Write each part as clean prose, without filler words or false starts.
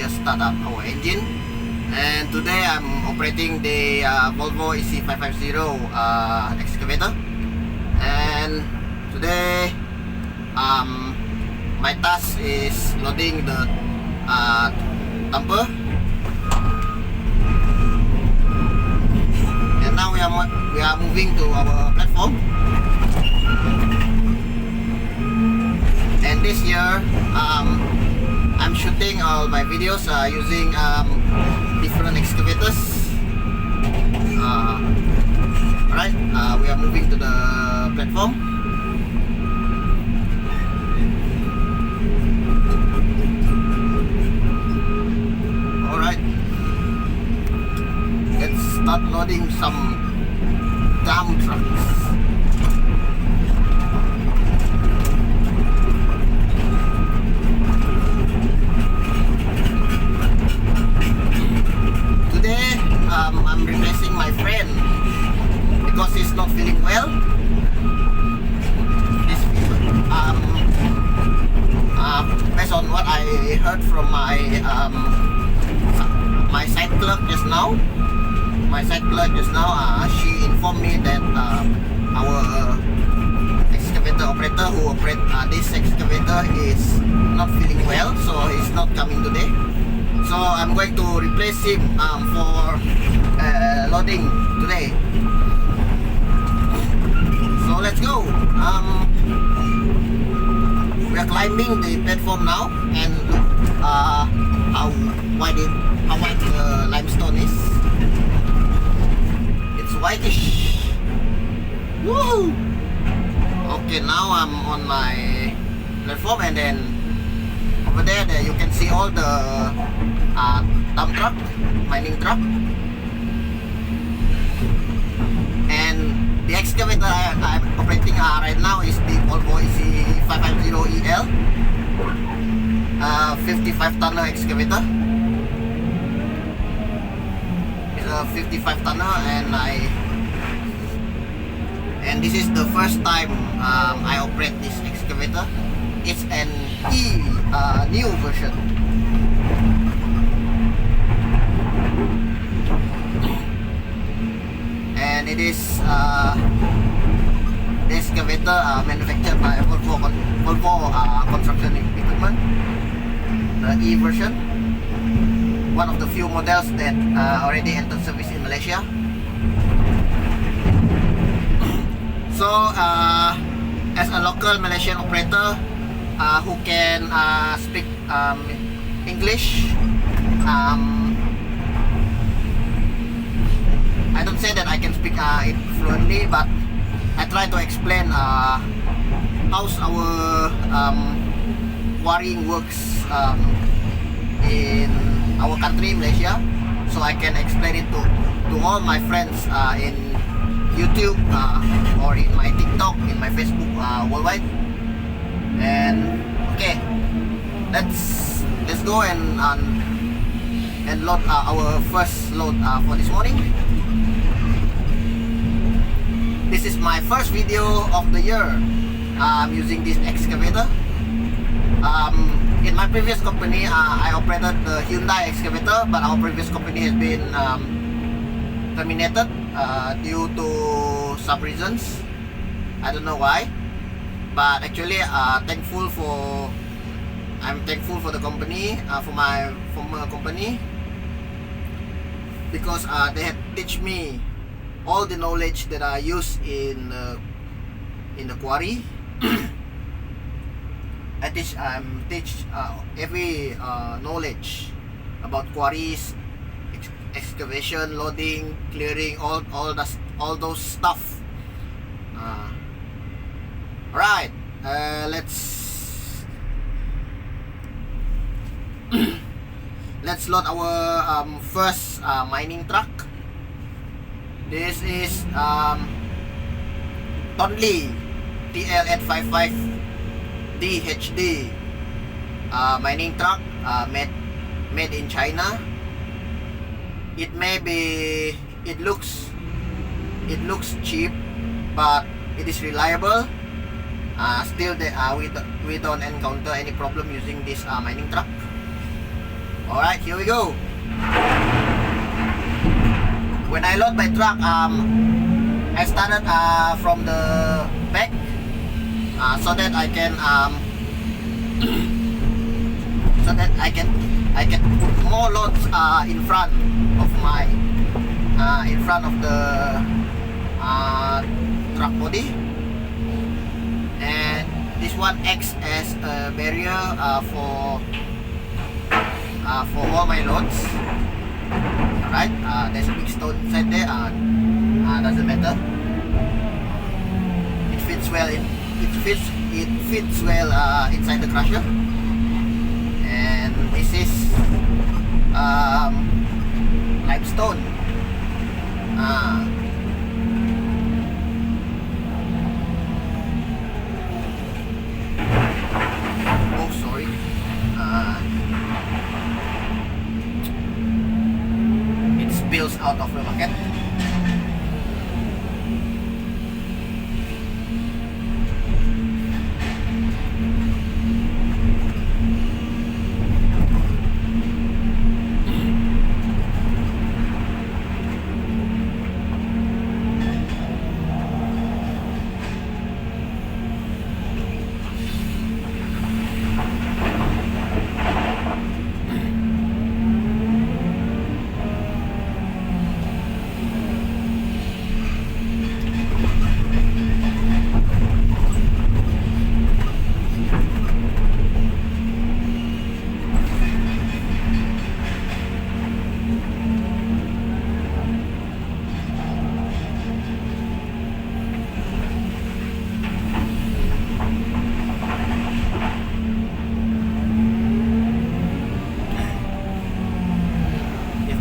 just start up our engine. And today I'm operating the Volvo EC550 excavator. And today my task is loading the dumper. And now we are moving to our platform. And this year I'm shooting all my videos using different excavators. Alright, we are moving to the platform. Alright, let's start loading some dump trucks. I'm replacing my friend because he's not feeling well. Based on what I heard from my site clerk just now, she informed me that our excavator operator who operates this excavator is not feeling well, so he's not coming today. So I'm going to replace him for loading today. So let's go. We are climbing the platform now, and look how white the limestone is. It's whitish. Woo! Okay, now I'm on my platform, and then over there you can see all the dump truck, mining truck. And the excavator I'm operating right now is the Volvo EC550EL 55-tonner excavator. It's a 55-tonner, and this is the first time I operate this excavator. It's an new version. And it is the excavator manufactured by Volvo construction equipment, the E version, one of the few models that already entered service in Malaysia. So as a local Malaysian operator who can speak English, I don't say that I can speak it fluently, but I try to explain how's our quarrying works in our country, Malaysia, so I can explain it to all my friends in YouTube or in my TikTok, in my Facebook worldwide. And okay, let's go and load our first load for this morning. This is my first video of the year using this excavator. In my previous company, I operated the Hyundai excavator, but our previous company has been terminated due to some reasons. I don't know why, but actually I'm thankful for the company, for my former company, because they had teach me all the knowledge that I use in the quarry. I teach every knowledge about quarries, excavation, loading, clearing, all those stuff. Alright, let's load our first mining truck. This is Tonley TL855DHD mining truck, made in China. It looks cheap, but it is reliable. Still we don't encounter any problem using this mining truck. Alright, here we go. When I load my truck, I started from the back, so that I can put more loads in front of the truck body, and this one acts as a barrier for all my loads. Alright, there's a big stone inside there, doesn't matter. It fits well inside the crusher. And this is limestone. Oh, sorry. It spills out of the bucket.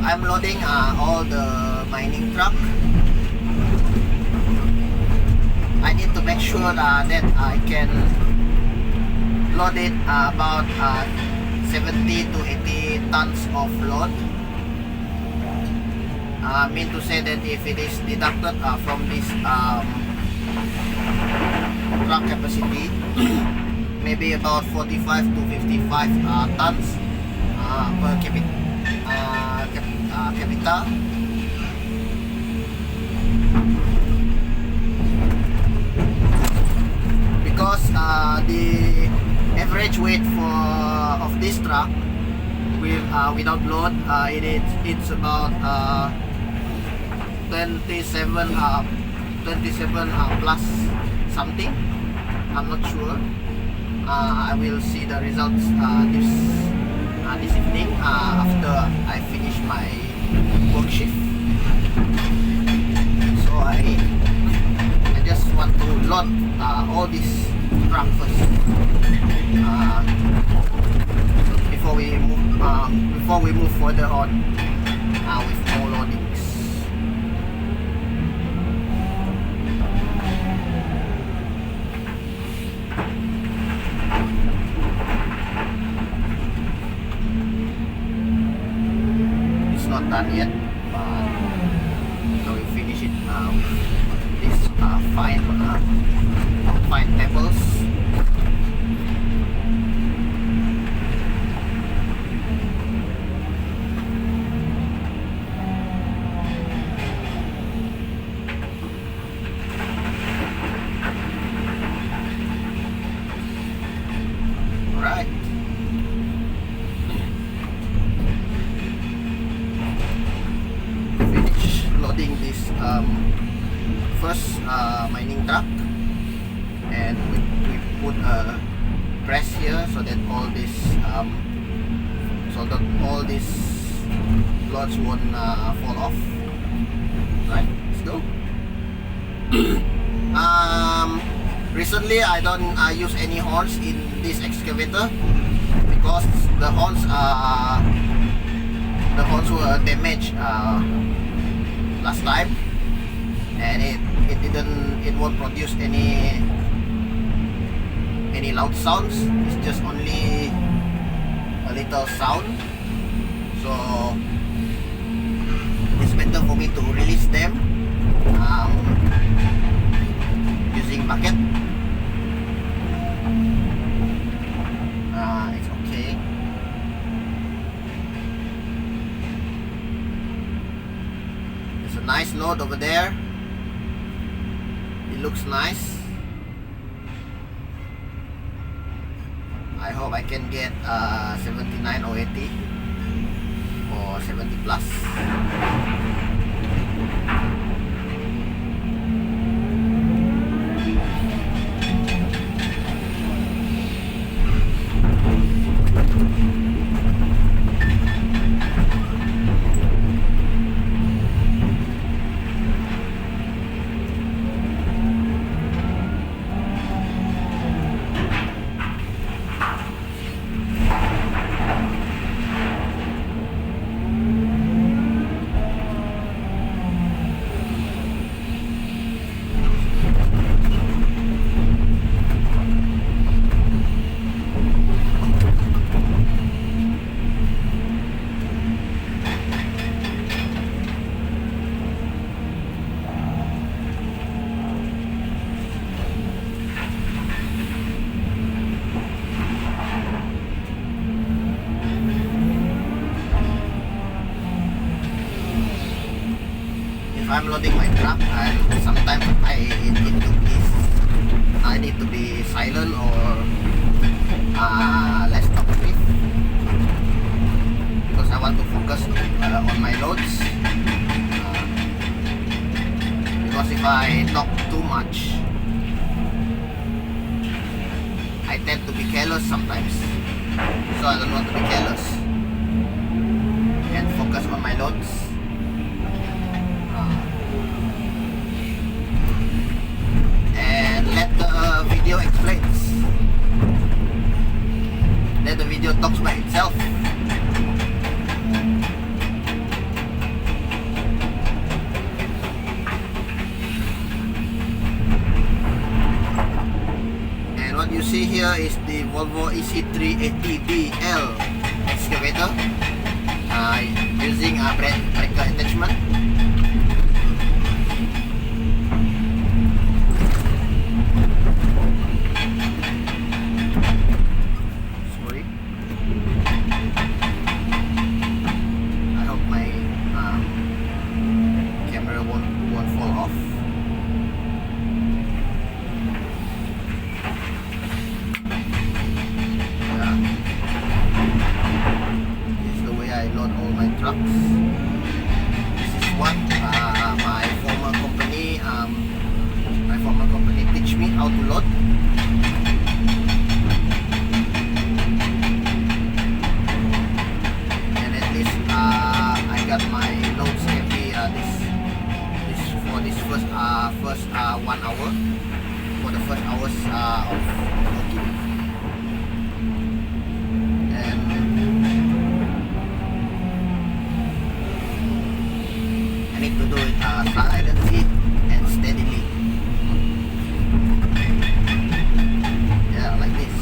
I'm loading all the mining truck. I need to make sure that I can load it about 70 to 80 tons of load. I mean to say that if it is deducted from this truck capacity, maybe about 45 to 55 tons per capita. Because the average weight of this truck without load, it's about 27 plus something. I'm not sure. I will see the results this evening after I finish my work shift. So I just want to load all this truck first before we move further on with more loadings. Not done yet, but I will finish it with these fine pebbles. All right. This first mining truck, and we put a press here so that all these loads won't fall off. Right, let's go. Recently I don't use any horns in this excavator because the horns were damaged last time, and it won't produce any loud sounds. It's just only a little sound, so it's better for me to release them using bucket. It's okay. nice load over there. It looks nice. I hope I can get 79 or 80 or 70 plus. If I'm loading my truck, and sometimes I need to be silent or less talkative because I want to focus on my loads. Because if I talk too much, I tend to be careless sometimes. So I don't want to be careless and focus on my loads. And let the video explains. Let the video talks by itself. And what you see here is the Volvo EC550EL excavator using a breaker attachment. Trucks. This is what my former company teach me how to load. And at least I got my loads heavy for this first 1 hour, for the first hours of working. To do it silently and steadily. Yeah, like this.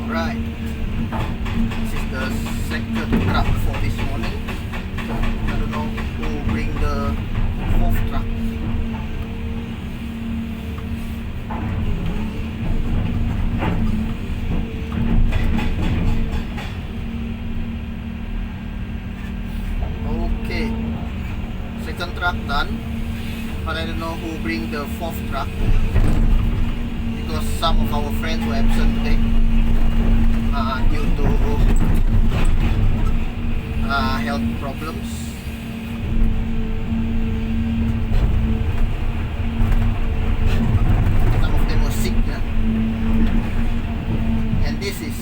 Alright, this is the second truck for this morning. I don't know who bring the fourth truck. Okay, second truck done, but I don't know who bring the fourth truck because some of our friends were absent today. Due to health problems. Some of them were sick, yeah? And this is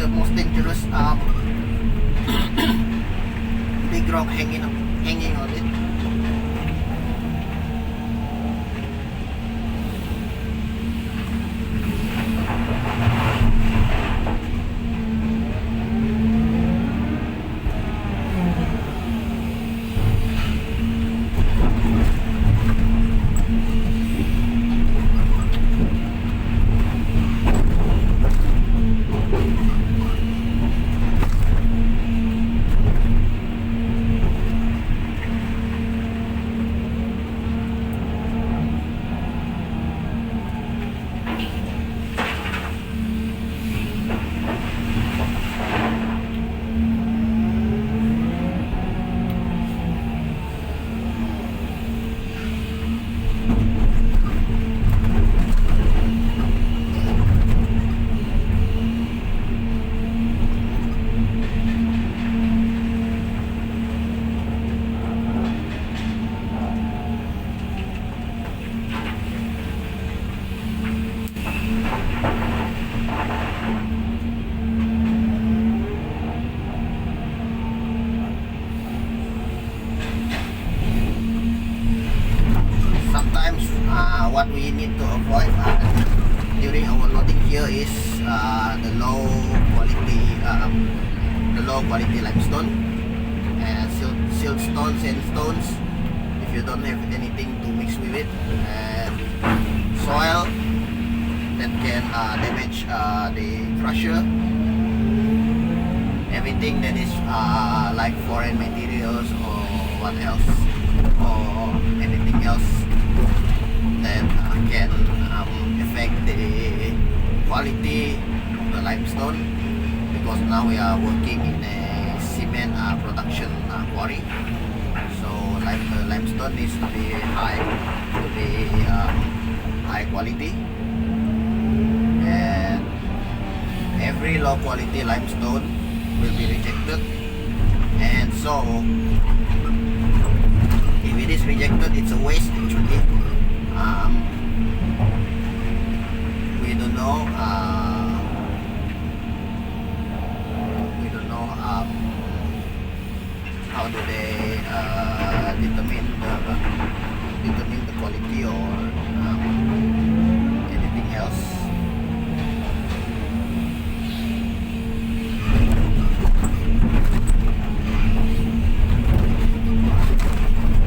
the most dangerous big rock hanging on it. What we need to avoid during our loading here is the low quality limestone and siltstone, sandstones. If you don't have anything to mix with it, and soil that can damage the crusher, everything that is like foreign materials or what else, or anything else that can affect the quality of the limestone, because now we are working in a cement production quarry, so limestone needs to be high quality, and every low quality limestone will be rejected. And so if it is rejected, it's a waste actually. We don't know how do they determine the quality or anything else.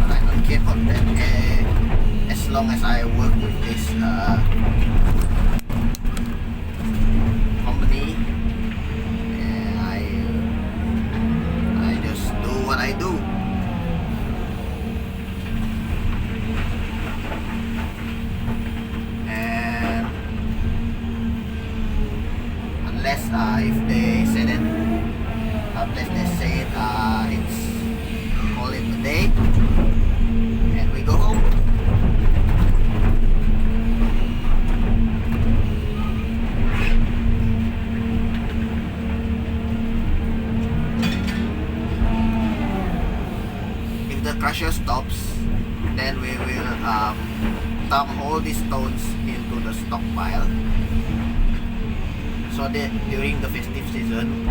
I don't care about that as long as I work with this company, and I just do what I do. And unless if they said it, unless they say it, it's call it a day, and we go home. Crusher stops, then we will dump all these stones into the stockpile, so that during the festive season,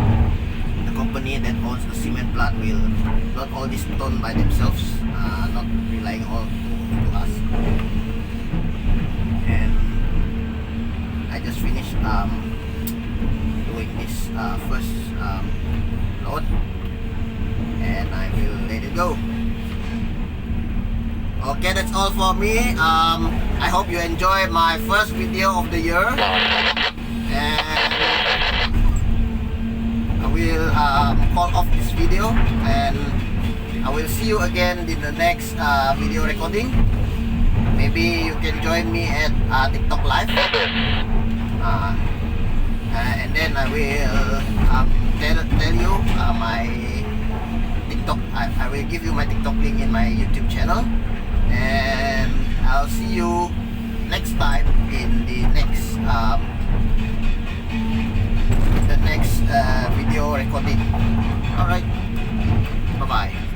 the company that owns the cement plant will load all these stones by themselves, not relying all to us. And I just finished doing this first load, and I will let it go. Okay, that's all for me. I hope you enjoy my first video of the year, and I will call off this video, and I will see you again in the next video recording. Maybe you can join me at TikTok live, and then I will tell you my TikTok. I will give you my TikTok link in my YouTube channel. And I'll see you next time in the next video recording. Alright, bye bye.